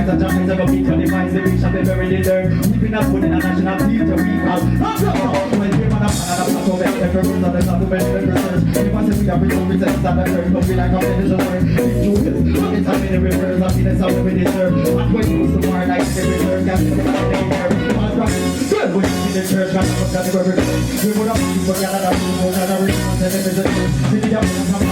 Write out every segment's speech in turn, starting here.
Christ and John is ever beat your device, the reach of the very leader. We've been up putting a national theater week out. When we man up and up to make every rules and there's not to make every research. We must say we are bringing results and the church, but we like our religious word. It's a many rivers, I see this how we deserve. And when you use the word like the reserve, that's the thing here. Good, when you see the church, that's what that's where we're going. We would have been for Canada, we would have been for Canada, we would have been for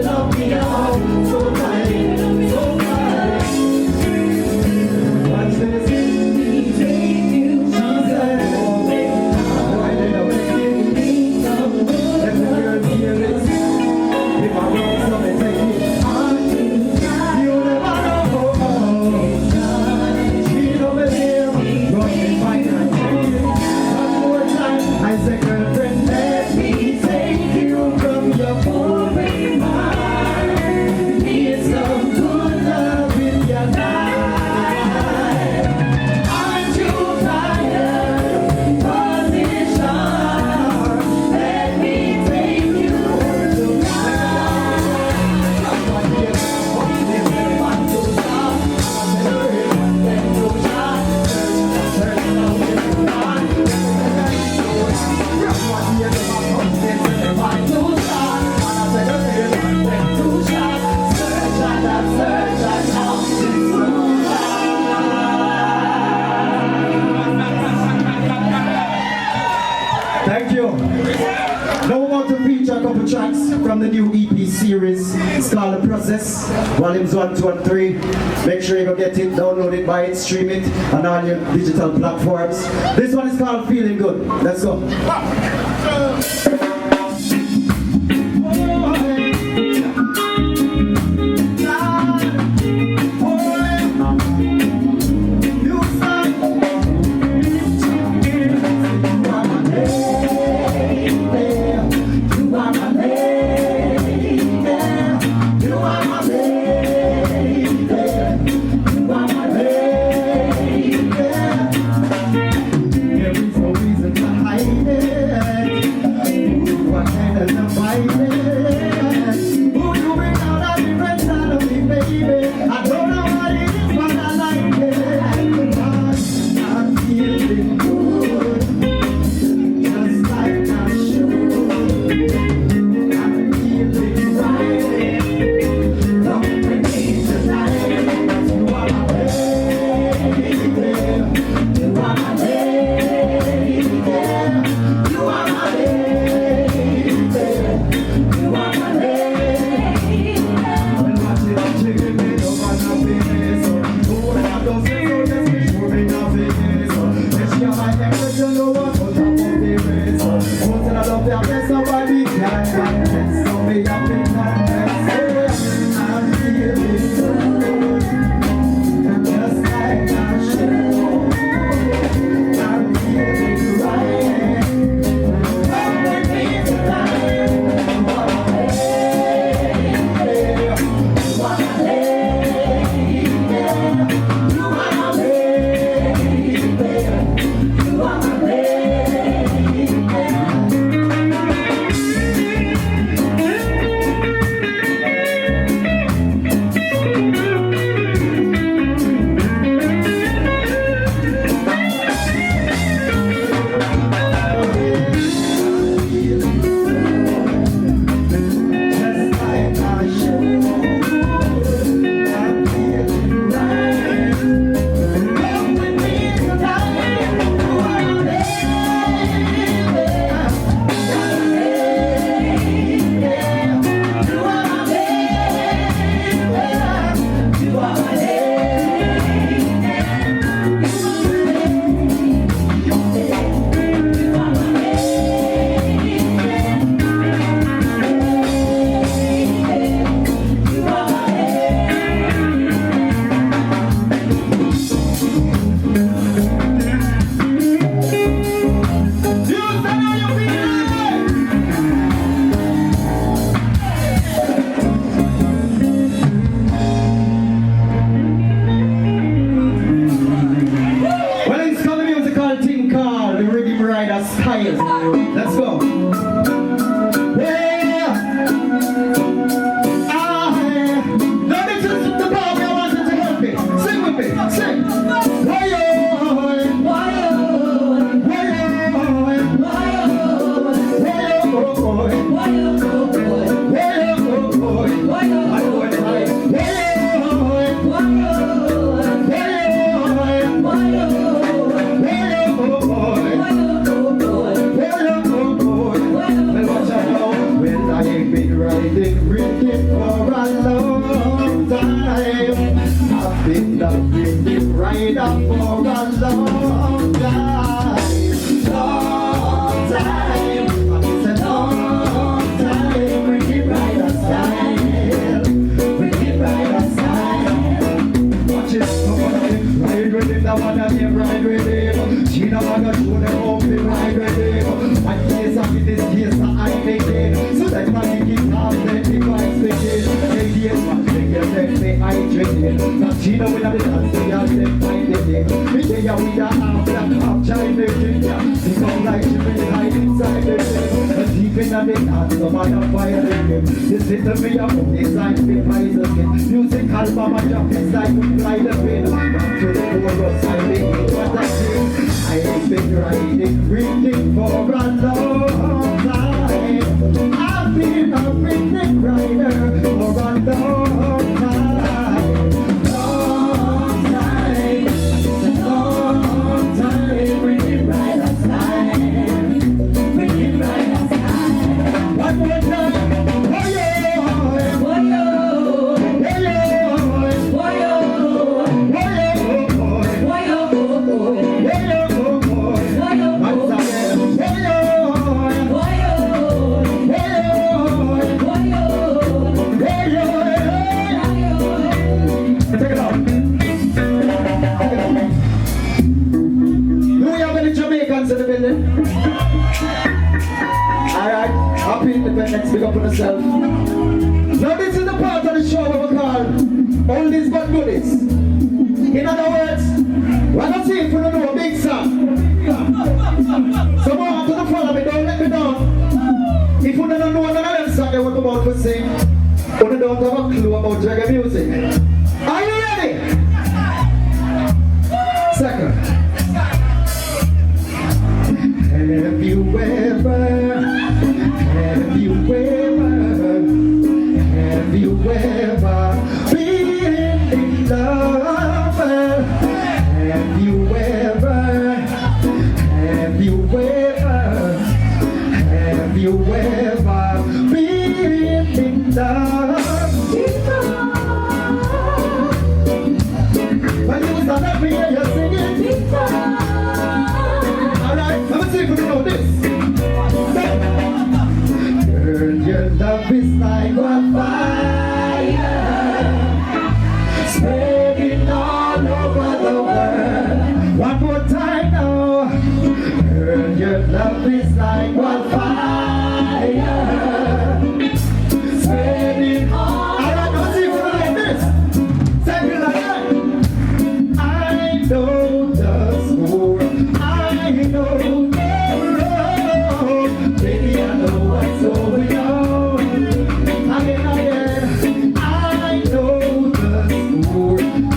Love Now we're about to feature a couple tracks from the new EP series. It's called The Process, volumes 1, 2, and 3. Make sure you go get it, download it, buy it, stream it on all your digital platforms. This one is called Feeling Good. Let's go. Let's go. Yeah. Now this is the part where I want you to help me. Sing with me. Sing. Right up for a long time, long time. It's a long time. Bring it right aside, bring it right aside. Watch it, ride with it, I wanna be ride with it. Chino wanna show them how to ride with it. One case of it, this case I make it. So that man can keep calm, let me find speaking. Hey, yes, man, they get me, I drink it. Now Chino will have it, and they are them find it. We say yeah, we are after half child Virginia. They come like Jimmy hide inside the thing. But deep in the dance, no matter violate him. This little me up, it's like the prize again. Music album, I jump inside, we fly the wind. Back to the chorus, I make it what I sing. I ain't been riding, reading for a long time. I've been a rhythm rider for a long time. Long time. Long time. Bring it right aside. Bring it right independence, big up on yourself. Now this is the part of the show where we call oldies but goodies. In other words, we're not saying for no big song. So more to the follow me, don't let me down. If you don't know none of them songs they want about to sing, you don't have a clue about reggae music. Are you ready? Second. Have you ever been in love? Have you ever been in love? When you stand up here, you're singing. Alright, let me see if you know this. Girl, your love is like wildfire, spreading all over the world. One more time now. Girl, your love is like wildfire, spreading all. Alright, let's see if you know this. Say it like that. I know the score. I know the road. Baby, I know what's going on. Again, I know the score. I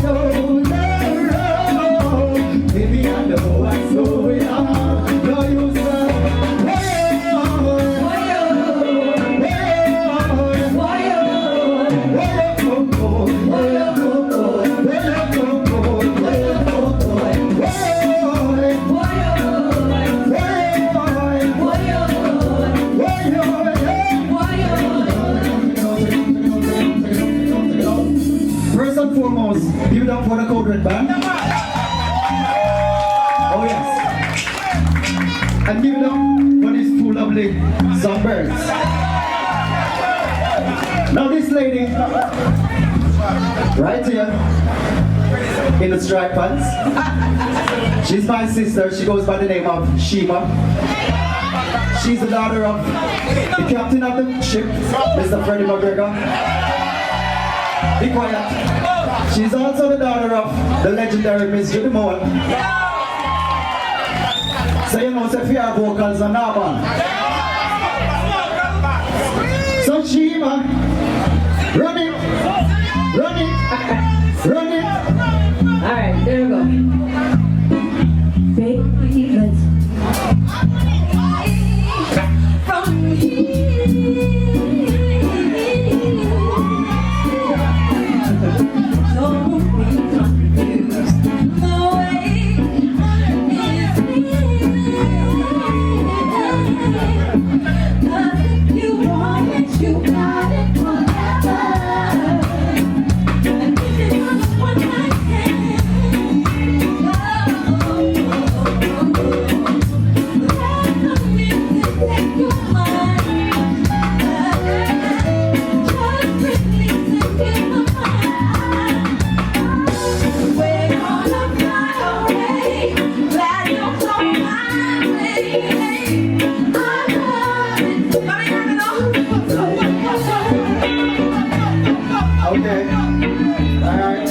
know the road. Baby, I know what's going on. No use of First and foremost, give it up for the Code Red Band. Oh yes. And give it up for these two lovely sunbirds. Now this lady, right here, in the striped pants, she's my sister. She goes by the name of Shima. She's the daughter of the captain of the ship, Mr. Freddie McGregor. Be quiet. She's also the daughter of the legendary Miss Judy Moore. So you know, if you have vocals on that one. So Shima, run it, run it, run it. Alright, there we go. Baby, let's from here. Don't be confused. The way is here. You want it, you got it forever. And this is what I can. Okay. Alright.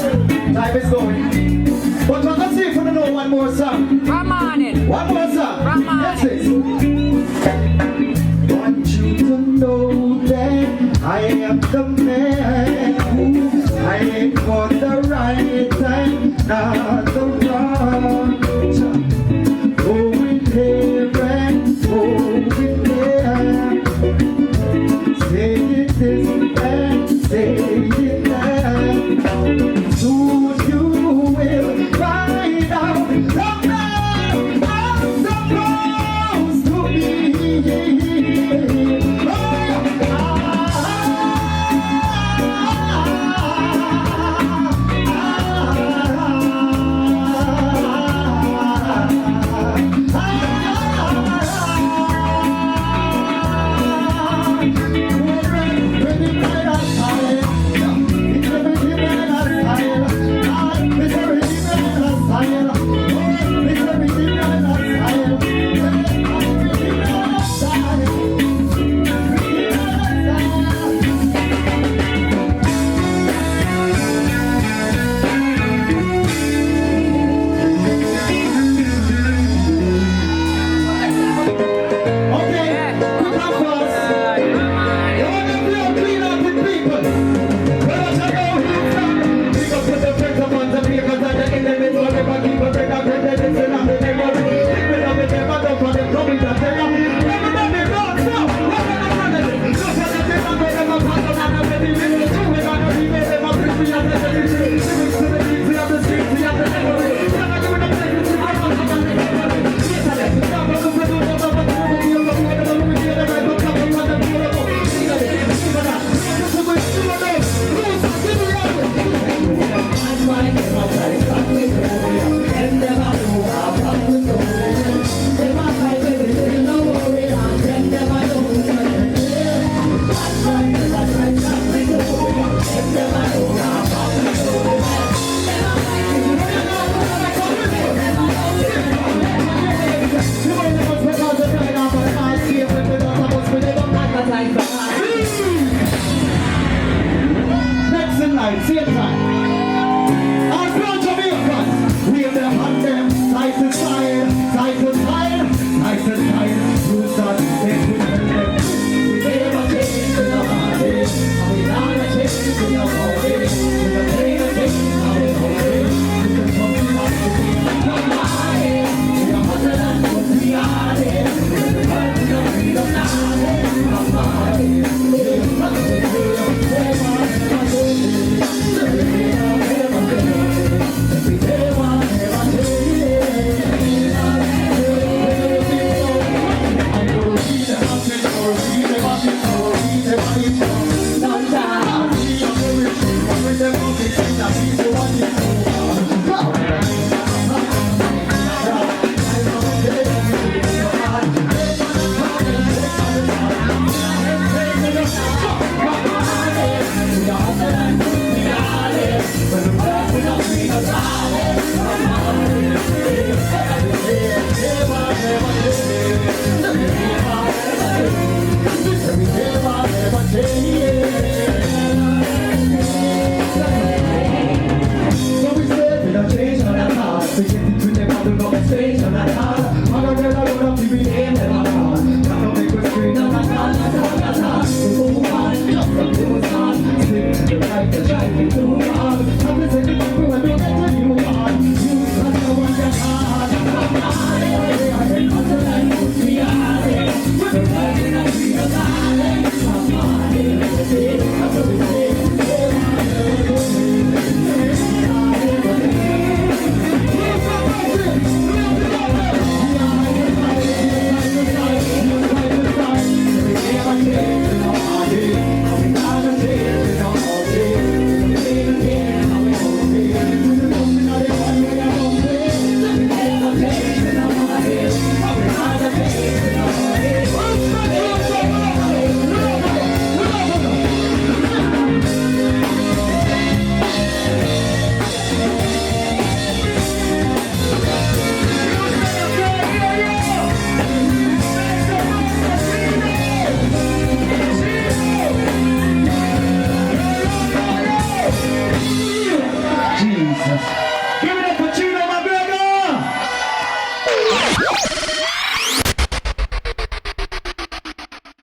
Time is going. But we're gonna see if we don't know one more song. Come on in. One more song. Come on. That's it. Want you to know that I am the man who I ain't for the right time, not the wrong. Going here and going there. Say it this and say it that. Soon you will find out the man I'm supposed to be. Oh, fuss.